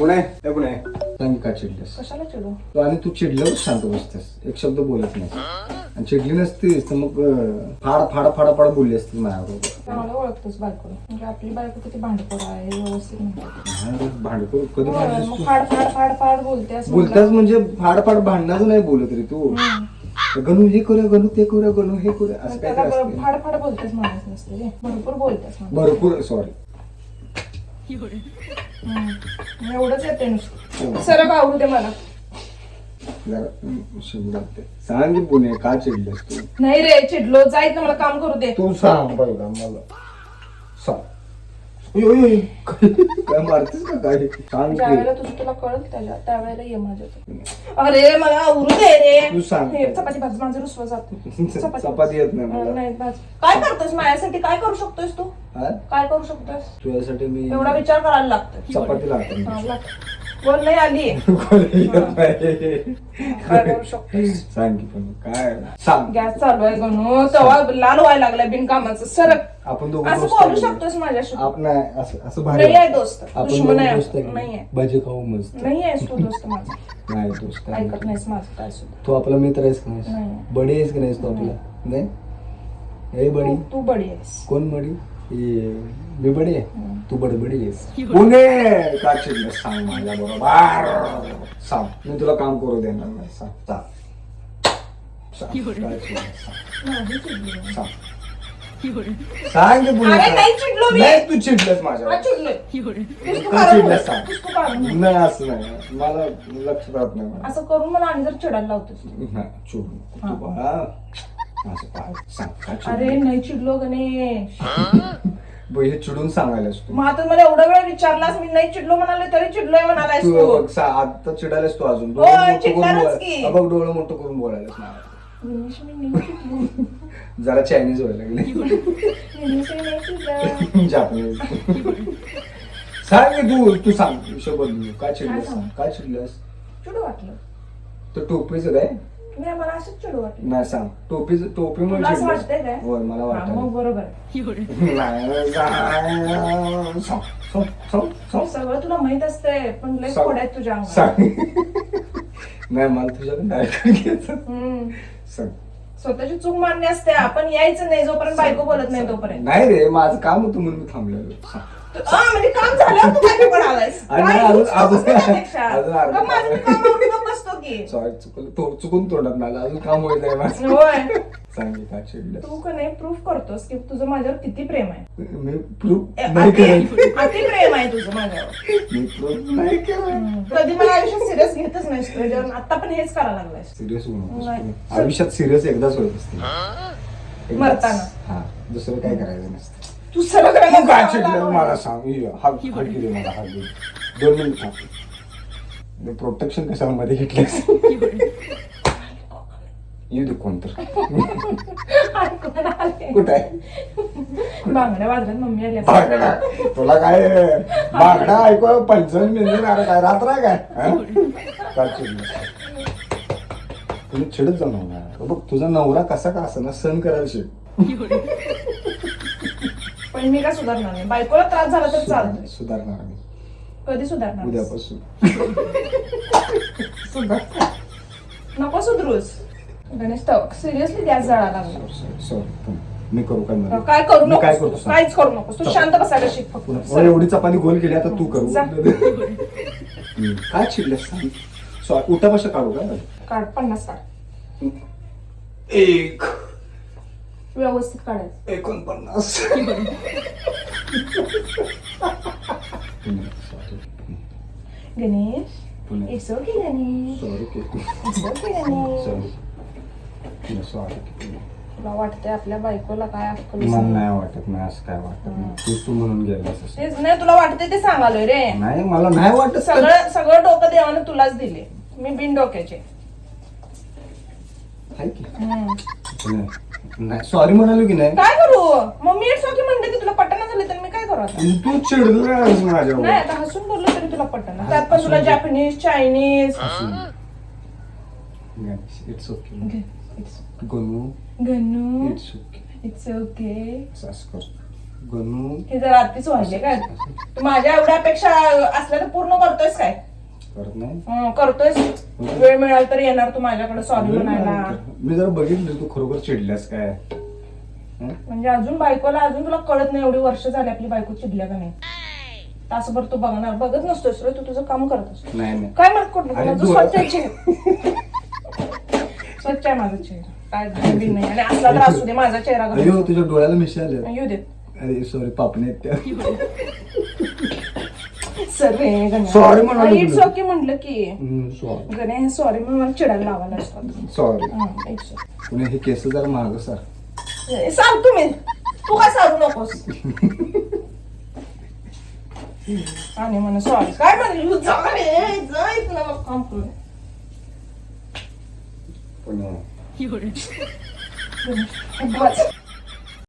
पुणे हे पुणे सांग का चिडलीस? कशाला चिडू? तू आणि तू चिडल्यावर शांत बसतेस, एक शब्द बोलत नाही आणि चिडली नसतीस तर मग फाड फाड फाड फाड बोलली असतीस माझ्याबरोबर. चांगलं ओळखतोस बायकोला, म्हणजे आपली बायको किती भांडखोर आहे व्यवस्थित म्हणतात. भांडखोर कधी मग भांडलीस फाड फाड फाड फाड बोलतेस बोलताच म्हणजे फाड फाड भांडणाचं नाही बोलत रे तू. गणू हे करूया, गणू ते करूया, गणू हे करूया असं काय त्याला असते. फाड फाड बोलतेस म्हणायचं नसते रे, भरपूर बोलतेस म्हणून. भरपूर सॉरी एवढंच येते नुसतं. सरक आवडू दे मला. सांग की पुणे का चिडलीस तू? नाही रे चिडलो, जाईत ना मला काम करू दे. तू सांग पहिला मला सांग. काय मारतेस का काय? सांग ज्या की. वेळेला तुझं तुला कळल त्यावेळेला ये माझ्या. अरे मला आवडू दे रे. तू सांग. हे चपाती भाज, माझं रुसवा जात. चपाती येत नाही मला. नाही भाज. काय करतोस माझ्यासाठी? काय करू शकतोस तू? हा? काय करू शकतोस? तुझ्यासाठी मी एवढा विचार करायला लागतो. चपाती लागते. हा, लाग. बोल नाही आली. काय करू शकतोस? सांग की पण काय सांग. गॅस चालू आहे गणू, तवा लाल व्हायला लागलाय बिनकामाचं. सरक. आपण दोघं असं दोस्त बोलू आहे. शकतोस माझ्याशी? आपण असं नाही आहे दोस्त, आपण दुश्मन दोघं आहे. दोस्त आहे. नाही आहे. भजी खाऊ मस्त. नाही आहेस तू दोस्त माझा. नाही दोस्त आहे. ऐकत नाहीस माझं काय सुद्धा. तू आपला मित्र आहेस का नाहीस? नाही. बडी आहेस का नाहीस तू आपला? नाही हे बडी तू बडी आहेस. कोण बडी? मी बडी आहे, तू बडबडी आहेस. पुणे का चिडलं सांग माझ्या बरोबर. सांग, मी तुला काम करू देणार नाही. सांग सांग. सांग, काय चिडलं? सांग. नाही चिडली. सांग. सांग की पुणे अरे काय? नाही चिडलो मी. नाही तू चिडलंस माझ्यावर. का चिडलोय? पुस्तकं का काढून चिडलंस बस. सांग. पुस्तकं काढून बस. नाही असं नाही, मला लक्षात राहत नाही मला. असं करून मला आणि जर चिडायला लावतोस. नाही चिडू तू बाळा. असं काय सांग काय अरे चिडलं? नाही चिडलो गणेश. हे चिडून सांगायलास तू. मग आता मला एवढा वेळ विचारलास, मी नाही चिडलो म्हणाले तरी चिडलोय म्हणालायस तू तू. बघ आता चिडायलास तू अजून होय, डोळं मोठं करून चिडणारच की. बोलायला. बघ डोळं मोठं करून बोलायलास मला. गणेश मी नाही चिडलो. जरा चायनीज व्हायला लागले. गणेश मी नाही चिडलो. जापनीज. सांग की तू सांग विषय बदलू. काय चिडलंस? सांगू? काय चिडलंस? चिडू वाटलं. तर टोपीचं काय? नाही मला असंच चिडू वाटलं. नाही सांग टोपी तुला म्हणजे असं वाटतंय काय? होय मला हा, वाटत मग बरोबर आहे. नाही सांग. सांग, सांग, सांग. सगळं तुला माहित असतंय, पण लय सांग. खोड आहेत तुझ्या अंगात. सांग. नाही मला तुझ्याकडे ऐकून घ्यायचं. सांग. स्वतःची चूक मान्य असते, आपण यायचं नाही जोपर्यंत बायको बोलत नाही तोपर्यंत. नाही रे माझं काम होतं म्हणून मी थांबलेलो. सांग. म्हणजे काम झाल्यावर तू काय पण आलायस? अरे काय अजून- तू अजून- त्यापेक्षा? अजून अर्धा गप्प माझं मी कामावरून गप्प बसतो की. सॉरी चुकून तोंडात मला अजून काम होईल आहे माझं. होय. सांग की काय चिडलं? तू का नाही प्रूफ करतोस की तुझं माझ्यावर किती प्रेम आहे. मी प्रूफ नाही करेन. अति प्रेम आहे तुझं माझ्यावर. मी प्रूफ नाही करेन. कधी मला आयुष्यात सिरियस घेतच नाही तुझ्यावर. आता पण हेच करायला लागलायस. सिरियस होऊ नकोस नाही. तू. आयुष्यात सिरियस एकदाच होत असते. एकदाच. मरताना. हा दुसरं काय करायचं नसतं. तू सरळ तू करायला काय लागला. चिडलं मला सांग. हाक दे मला हाक दे. 2 मिनिट थांब. प्रोटेक्शन कशाला मध्ये घेतलंस? येऊ दे कोणतर. ऐकून आले. कुठं आहे? बांगड्या वाजल्यात मम्मी आल्या. बांगडा तुला काय बांगडा ऐकू पंचन मिळून अरे काय रात्र आहे काय? हा? काय चिडलं? तुम्ही चिडत जाऊ नका. बघ तुझा नवरा कसा का असं सण करायला शिक. पण मी काय सुधारणार नाही. बायकोला त्रास झाला तर चालतोय. सुधारणार मी कधी सुधारणार? उद्यापासून. नको सुधरूस. गणेश सिरियसली गॅस जळायला लागला. सॉरी मी करू काय मला? काय करू मी काय नको, करतो सांग? काहीच करू नको. तू शांत बसायला शिक फक्त. पुन्हा एवढी चपाती गोल केली आता तू करू. जा. काय चिडलंस सांग? सॉरी उठापाशा काढू का? काढ 50 काढ. 1 व्यवस्थित काढायचं. 49. गणेश पुन्हा. It's okay Ganesh. Sorry it's okay Ganesh. Sorry तुला वाटतंय आपल्या बायकोला काय अक्कल मला सांग. नाही वाटत नाही असं काय वाटत नाही. तू म्हणून गेलास असं. तेच नाही तुला वाटतंय ते सांगालोय रे. नाही मला नाही वाटत. सगळं डोकं देवानं तुलाच दिले. मी बिन डोक्याचे. आहे की? नाही सॉरी म्हणालो की नाही. काय करू मग मी इट्स ओके म्हणते की तुला पटना झाले तर मी काय करू आता? तू चिडलास माझ्यावर. नाही आता हसून बोललो तरी तुला पटना. त्यात पण तुला Japanese Chinese. It's okay. Ganu Ganu it's okay. It's okay. असं कर. गणू हे जर आधीच व्हायले काय तू माझ्या एवढ्या अपेक्षा असल्या तर पूर्ण करतोयस काय करत नाही करतोयस वेळ मिळाला तर येणार तू माझ्याकडे सॉरी म्हणायला मी जरा बघितलं तू खरोखर चिडल्यास काय म्हणजे अजून बायकोला अजून तुला कळत नाही एवढी वर्ष झाली आपली बायको चिडल्या का नाही तासभर तू बघत नसतोस रे तू तुझं काम करत असतो नाही काय मत करतो अरे माझं स्वच्छ आहे चेहरा स्वच्छ आहे माझा चेहरा काय घाण बिन नाही आणि असला तर असू दे माझा चेहरा घाण. अयो तुझ्या डोळ्याला मिशी आले येऊ दे अरे सॉरी पापणे आहेत त्या सर रे Sorry म्हणालो इट्स तुला. ओके म्हटलं की सॉरी गणे सॉरी म्हणून मला चिडायला लावायला असतात सॉरी इट्स पुणे हे केस जरा महाग सर सांग तुम्ही तू काय सांगू नकोस आणि म्हणे सॉरी काय म्हणली जा रे जा इथनं मग काम करू पुणे बस.